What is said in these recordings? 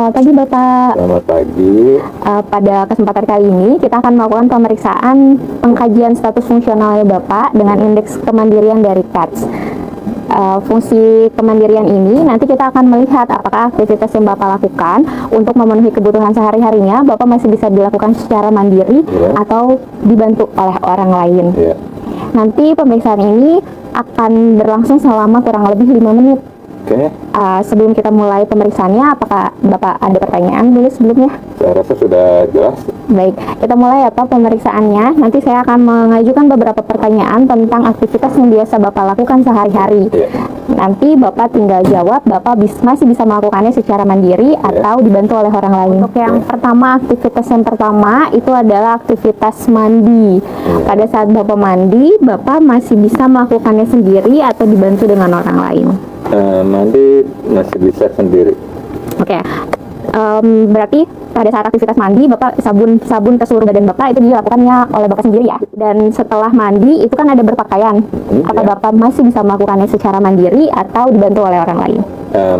Selamat pagi Bapak. Selamat pagi. Pada kesempatan kali ini kita akan melakukan pemeriksaan pengkajian status fungsionalnya Bapak dengan indeks kemandirian dari CATS. Fungsi kemandirian ini nanti kita akan melihat apakah aktivitas yang Bapak lakukan untuk memenuhi kebutuhan sehari-harinya Bapak masih bisa dilakukan secara mandiri atau dibantu oleh orang lain. Nanti pemeriksaan ini akan berlangsung selama kurang lebih 5 menit. Sebelum kita mulai pemeriksaannya, apakah Bapak ada pertanyaan dulu sebelumnya? Saya rasa sudah jelas. Baik, kita mulai ya Pak pemeriksaannya. Nanti saya akan mengajukan beberapa pertanyaan tentang aktivitas yang biasa Bapak lakukan sehari-hari. Nanti Bapak tinggal jawab, Bapak masih bisa melakukannya secara mandiri atau dibantu oleh orang lain. Untuk yang pertama, aktivitas yang pertama itu adalah aktivitas mandi. Pada saat Bapak mandi, Bapak masih bisa melakukannya sendiri atau dibantu dengan orang lain. Mandi masih bisa sendiri. Berarti pada saat aktivitas mandi Bapak sabun ke seluruh badan Bapak itu dilakukannya oleh Bapak sendiri ya. Dan setelah mandi itu kan ada berpakaian. Apakah Bapak masih bisa melakukannya secara mandiri atau dibantu oleh orang lain?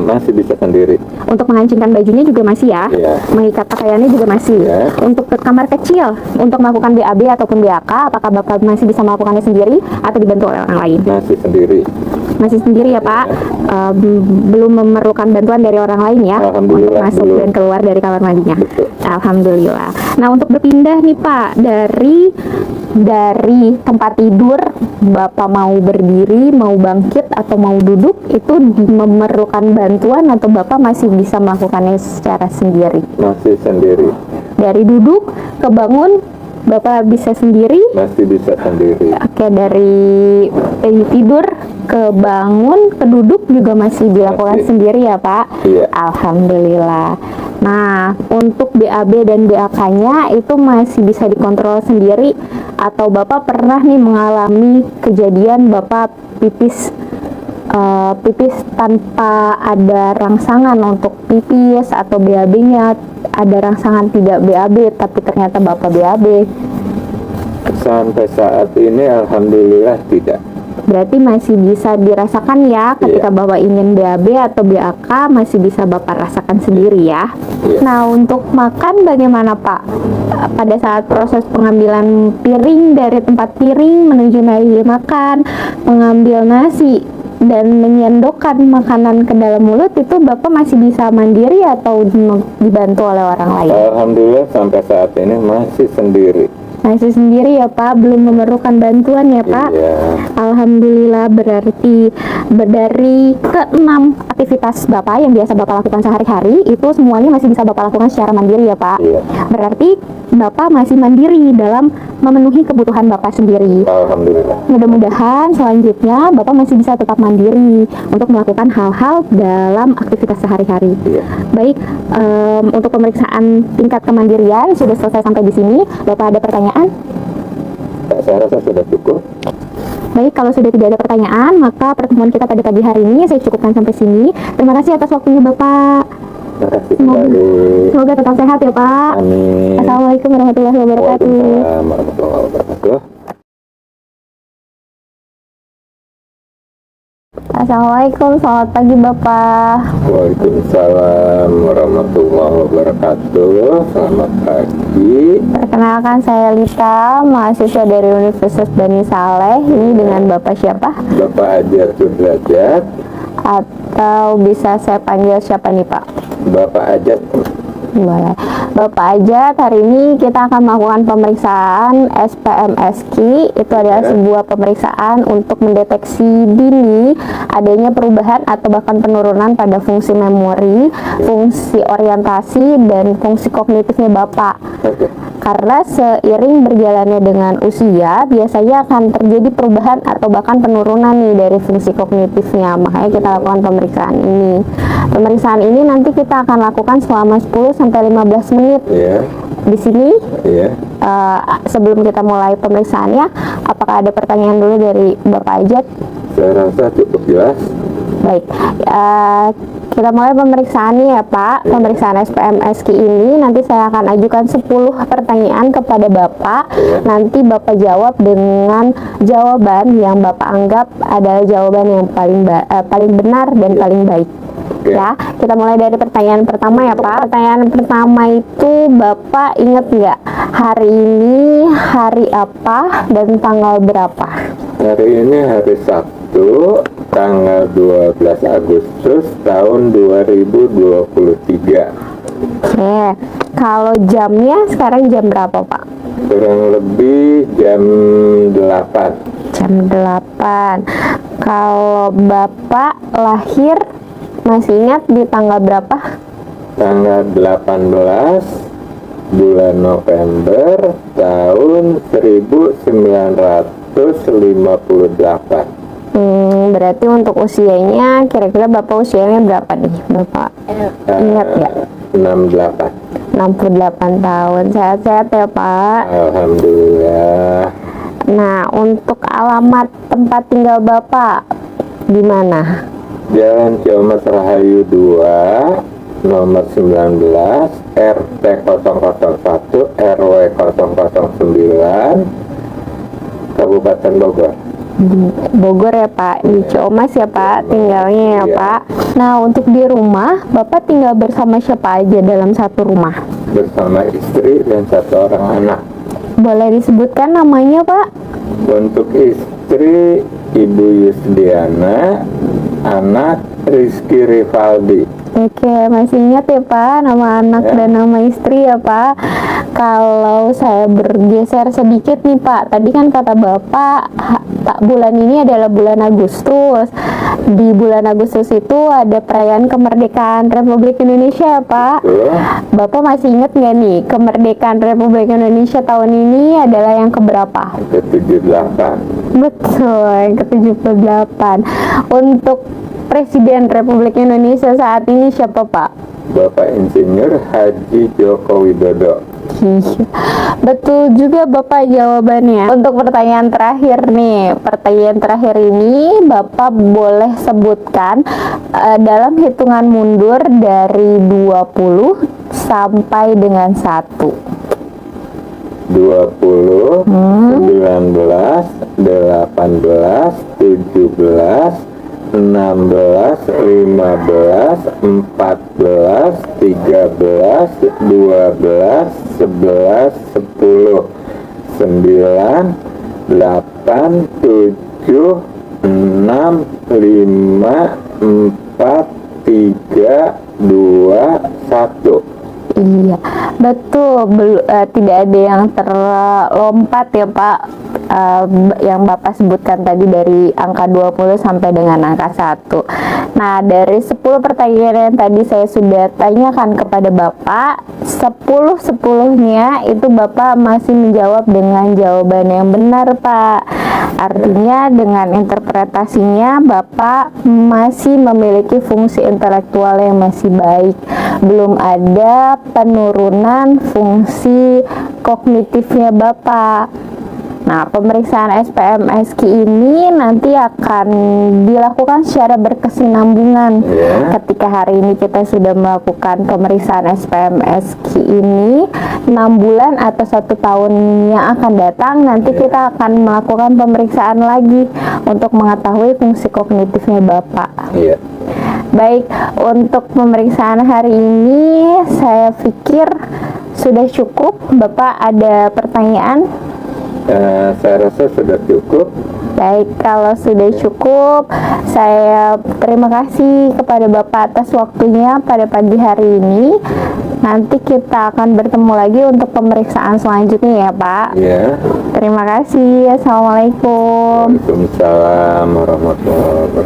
Masih bisa sendiri. Untuk mengancingkan bajunya juga masih ya. Mengikat pakaiannya juga masih. Untuk ke kamar kecil untuk melakukan BAB ataupun BAK, apakah Bapak masih bisa melakukannya sendiri atau dibantu oleh orang lain? Masih sendiri. Masih sendiri ya Pak. Belum memerlukan bantuan dari orang lain ya untuk masuk dan keluar dari kamar mandinya. Alhamdulillah. Nah, untuk berpindah nih Pak dari tempat tidur, Bapak mau berdiri, mau bangkit atau mau duduk, itu memerlukan bantuan atau Bapak masih bisa melakukannya secara sendiri? Masih sendiri. Dari duduk ke bangun Bapak bisa sendiri? Masih bisa sendiri. Dari tidur ke bangun, ke duduk juga masih dilakukan sendiri ya Pak? Alhamdulillah. Nah, untuk BAB dan BAK-nya itu masih bisa dikontrol sendiri atau Bapak pernah nih mengalami kejadian Bapak pipis tanpa ada rangsangan untuk pipis atau BAB-nya ada rangsangan tidak BAB tapi ternyata Bapak BAB? Sampai saat ini alhamdulillah tidak. Berarti masih bisa dirasakan ya ketika Bapak ingin BAB atau BAK masih bisa Bapak rasakan sendiri ya. Nah, untuk makan bagaimana Pak? Pada saat proses pengambilan piring dari tempat piring menuju meja makan, mengambil nasi dan menyendokkan makanan ke dalam mulut itu Bapak masih bisa mandiri atau dibantu oleh orang lain? Alhamdulillah sampai saat ini masih sendiri. Masih sendiri ya Pak, belum memerlukan bantuan ya Pak? Alhamdulillah, berarti dari ke-6 aktivitas Bapak yang biasa Bapak lakukan sehari-hari itu semuanya masih bisa Bapak lakukan secara mandiri ya Pak? Berarti Bapak masih mandiri dalam memenuhi kebutuhan Bapak sendiri. Alhamdulillah. Mudah-mudahan selanjutnya Bapak masih bisa tetap mandiri untuk melakukan hal-hal dalam aktivitas sehari-hari. Baik, untuk pemeriksaan tingkat kemandirian sudah selesai sampai di sini. Bapak ada pertanyaan? Saya rasa sudah cukup. Baik, kalau sudah tidak ada pertanyaan, maka pertemuan kita pada pagi hari ini saya cukupkan sampai sini. Terima kasih atas waktunya Bapak. Terima kasih kembali. Semoga tetap sehat ya Pak. Amin. Assalamualaikum warahmatullahi wabarakatuh. Waalaikumsalam warahmatullahi wabarakatuh. Assalamualaikum, selamat pagi Bapak. Waalaikumsalam warahmatullahi wabarakatuh. Selamat pagi. Perkenalkan, saya Lita, mahasiswa dari Universitas Bani Saleh. Ini dengan Bapak siapa? Bapak Ajat Sudrajat. Atau bisa saya panggil siapa nih Pak? Bapak Ajat. Boleh. Bapak Ajat, hari ini kita akan melakukan pemeriksaan SPMSQ. Itu adalah sebuah pemeriksaan untuk mendeteksi dini adanya perubahan atau bahkan penurunan pada fungsi memori, fungsi orientasi, dan fungsi kognitifnya Bapak. Karena seiring berjalannya dengan usia, biasanya akan terjadi perubahan atau bahkan penurunan nih dari fungsi kognitifnya. Makanya kita lakukan pemeriksaan ini. Pemeriksaan ini nanti kita akan lakukan selama 10-15 menit. Di sini, sebelum kita mulai pemeriksaannya, apakah ada pertanyaan dulu dari Bapak Ajat? Saya rasa cukup jelas. Baik, kita mulai pemeriksaannya ya Pak. Pemeriksaan SPMSQ ini nanti saya akan ajukan 10 pertanyaan kepada Bapak. Nanti Bapak jawab dengan jawaban yang Bapak anggap adalah jawaban yang paling benar dan paling baik. Oke. Ya, kita mulai dari pertanyaan pertama ya Pak. Pertanyaan pertama itu Bapak ingat nggak hari ini hari apa dan tanggal berapa? Hari ini hari Sabtu, tanggal 12 Agustus tahun 2023. Oke, kalau jamnya sekarang jam berapa Pak? Kurang lebih jam 8. Jam 8. Kalau Bapak lahir masih ingat di tanggal berapa? Tanggal 18 bulan November tahun 1958. Berarti untuk usianya kira-kira Bapak usianya berapa nih Bapak? Ingat nggak? 68. 68 tahun. Sehat-sehat ya Pak. Alhamdulillah. Nah, untuk alamat tempat tinggal Bapak di mana? Jalan Ciamas Rahayu 2, nomor 19, RT 001, RW 009, Kabupaten Bogor. Di Bogor ya Pak, di Ciamas ya Pak tinggalnya ya Iya. Pak. Nah, untuk di rumah Bapak tinggal bersama siapa aja dalam satu rumah? Bersama istri dan 1 orang anak. Boleh disebutkan namanya Pak? Untuk istri Ibu Yusdiana, anak Rizky Rivaldi. Oke, masih ingat ya Pak nama anak Ya. dan nama istri ya Pak. Kalau saya bergeser sedikit nih Pak, tadi kan kata Bapak bulan ini adalah bulan Agustus. Di bulan Agustus itu ada perayaan kemerdekaan Republik Indonesia ya Pak. Tuh, Bapak masih ingat nggak nih kemerdekaan Republik Indonesia tahun ini adalah yang keberapa? ke-78. Betul, yang ke-78. Untuk Presiden Republik Indonesia saat ini siapa Pak? Bapak Insinyur Haji Joko Widodo. Betul juga Bapak jawabannya. Untuk pertanyaan terakhir nih, pertanyaan terakhir ini Bapak boleh sebutkan dalam hitungan mundur dari 20 sampai dengan 1. 20, 19, 18, 17, 16, 15, 14, 13, 12, 11, 10, 9, 8, 7, 6, 5, 4, 3, 2, 1. Iya, betul. Tidak ada yang terlompat ya Pak. Yang Bapak sebutkan tadi dari angka 20 sampai dengan angka 1. Nah, dari 10 pertanyaan yang tadi saya sudah tanyakan kepada Bapak, 10-10-nya itu Bapak masih menjawab dengan jawaban yang benar Pak. Artinya dengan interpretasinya Bapak masih memiliki fungsi intelektual yang masih baik. Belum ada penurunan fungsi kognitifnya Bapak. Nah, pemeriksaan SPMSQ ini nanti akan dilakukan secara berkesinambungan. Ketika hari ini kita sudah melakukan pemeriksaan SPMSQ ini 6 bulan atau 1 tahun yang akan datang, nanti kita akan melakukan pemeriksaan lagi untuk mengetahui fungsi kognitifnya Bapak. Iya. Baik, untuk pemeriksaan hari ini saya pikir sudah cukup. Bapak ada pertanyaan? Saya rasa sudah cukup. Baik, kalau sudah cukup, saya terima kasih kepada Bapak atas waktunya pada pagi hari ini. Nanti kita akan bertemu lagi untuk pemeriksaan selanjutnya ya Pak. Ya. Terima kasih. Assalamualaikum. Waalaikumsalam warahmatullahi wabarakatuh.